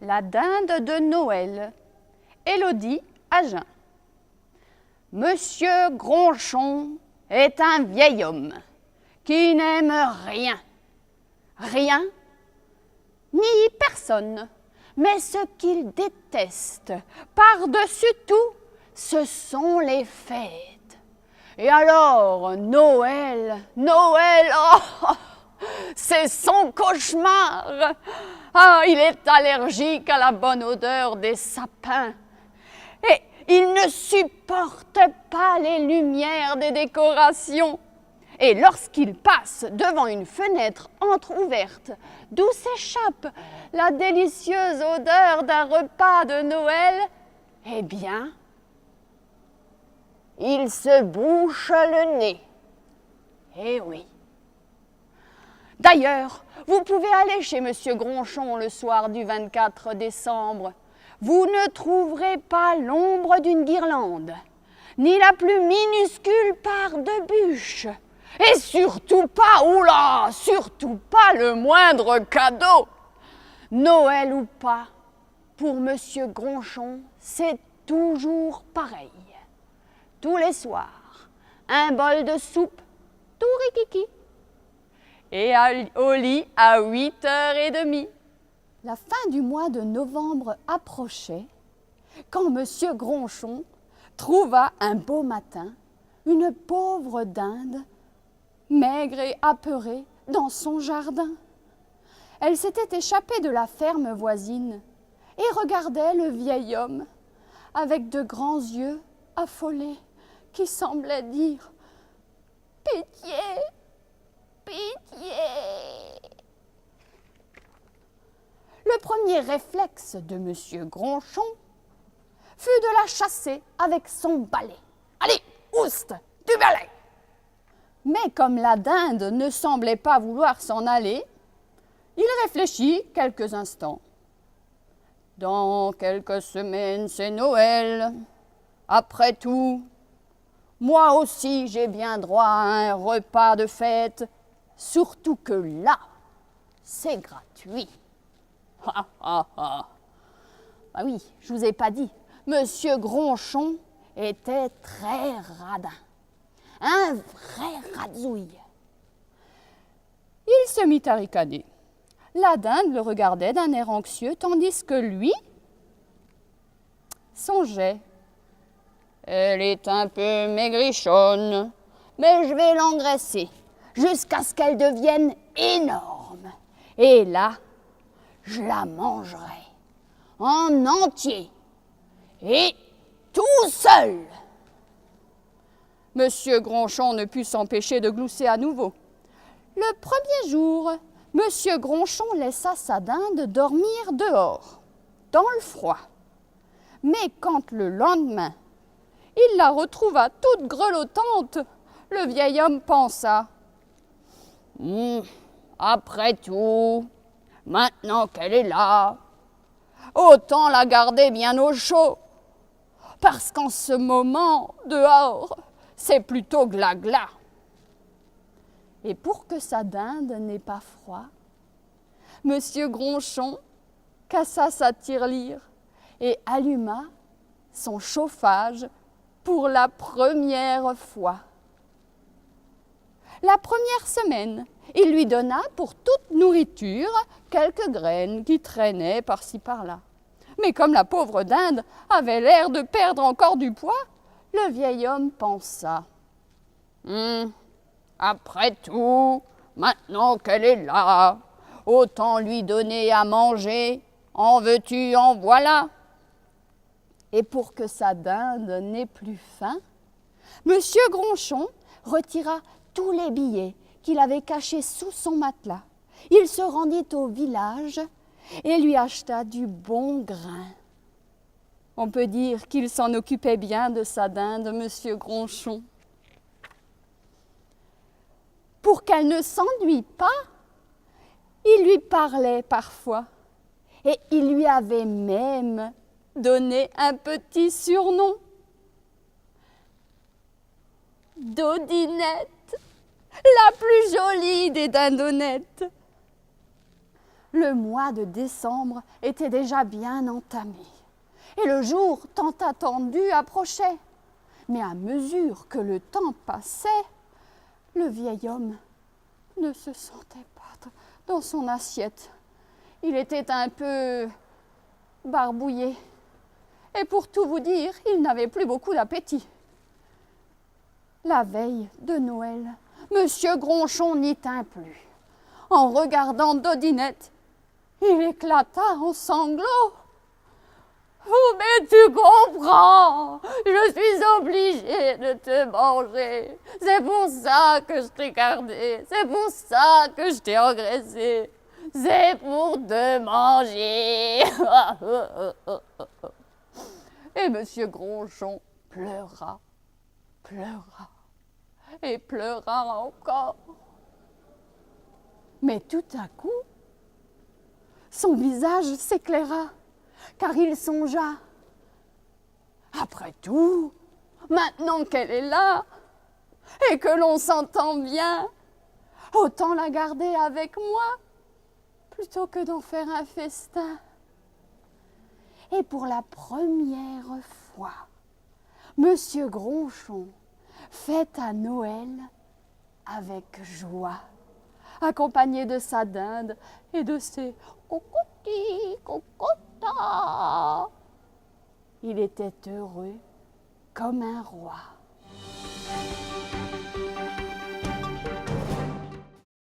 La dinde de Noël. Élodie Agen. Monsieur Gronchon est un vieil homme qui n'aime rien, rien, ni personne. Mais ce qu'il déteste par-dessus tout, ce sont les fêtes. Et alors, Noël, Noël, oh, c'est son cauchemar. Ah, il est allergique à la bonne odeur des sapins. Et il ne supporte pas les lumières des décorations. Et lorsqu'il passe devant une fenêtre entr'ouverte, d'où s'échappe la délicieuse odeur d'un repas de Noël, eh bien, il se bouche le nez. Eh oui. D'ailleurs, vous pouvez aller chez Monsieur Gronchon le soir du 24 décembre. Vous ne trouverez pas l'ombre d'une guirlande, ni la plus minuscule part de bûche, et surtout pas, oula, surtout pas le moindre cadeau. Noël ou pas, pour Monsieur Gronchon, c'est toujours pareil. Tous les soirs, un bol de soupe, tout rikiki. Et au lit à 8h30. La fin du mois de novembre approchait quand Monsieur Gronchon trouva un beau matin une pauvre dinde, maigre et apeurée, dans son jardin. Elle s'était échappée de la ferme voisine et regardait le vieil homme avec de grands yeux affolés qui semblaient dire « Pitié ! Pitié !» Le premier réflexe de Monsieur Gronchon fut de la chasser avec son balai. « Allez, oust, du balai !» Mais comme la dinde ne semblait pas vouloir s'en aller, il réfléchit quelques instants. « Dans quelques semaines, c'est Noël. Après tout, moi aussi j'ai bien droit à un repas de fête. Surtout que là, c'est gratuit. » Ah, ah, ah. Bah oui, je vous ai pas dit, Monsieur Gronchon était très radin, un vrai radouille. Il se mit à ricaner. La dinde le regardait d'un air anxieux, tandis que lui songeait. Elle est un peu maigrichonne, mais je vais l'engraisser jusqu'à ce qu'elle devienne énorme. Et là, je la mangerai en entier et tout seul. Monsieur Gronchon ne put s'empêcher de glousser à nouveau. Le premier jour, Monsieur Gronchon laissa sa dinde dormir dehors, dans le froid. Mais quand le lendemain, il la retrouva toute grelottante, le vieil homme pensa « Après tout, maintenant qu'elle est là, autant la garder bien au chaud, parce qu'en ce moment, dehors, c'est plutôt glas-glas. » Et pour que sa dinde n'ait pas froid, Monsieur Gronchon cassa sa tirelire et alluma son chauffage pour la première fois. La première semaine, il lui donna pour toute nourriture quelques graines qui traînaient par-ci par-là. Mais comme la pauvre dinde avait l'air de perdre encore du poids, le vieil homme pensa « Après tout, maintenant qu'elle est là, autant lui donner à manger, en veux-tu, en voilà !» Et pour que sa dinde n'ait plus faim, Monsieur Gronchon retira tous les billets qu'il avait cachés sous son matelas. Il se rendit au village et lui acheta du bon grain. On peut dire qu'il s'en occupait bien de sa dinde, Monsieur Gronchon. Pour qu'elle ne s'ennuie pas, il lui parlait parfois et il lui avait même donné un petit surnom. Dodinette, la plus jolie des dindonettes. Le mois de décembre était déjà bien entamé, et le jour tant attendu approchait. Mais à mesure que le temps passait, le vieil homme ne se sentait pas dans son assiette. Il était un peu barbouillé, et pour tout vous dire, il n'avait plus beaucoup d'appétit. La veille de Noël, Monsieur Gronchon n'y tint plus. En regardant Dodinette, il éclata en sanglots. « Oh, mais tu comprends, je suis obligée de te manger. C'est pour ça que je t'ai gardé, c'est pour ça que je t'ai engraissé. C'est pour te manger. » Et Monsieur Gronchon pleura, pleura et pleura encore. Mais tout à coup, son visage s'éclaira, car il songea. Après tout, maintenant qu'elle est là, et que l'on s'entend bien, autant la garder avec moi, plutôt que d'en faire un festin. Et pour la première fois, Monsieur Gronchon fêta Noël avec joie, accompagné de sa dinde et de ses cocotis, cocotas. Il était heureux comme un roi.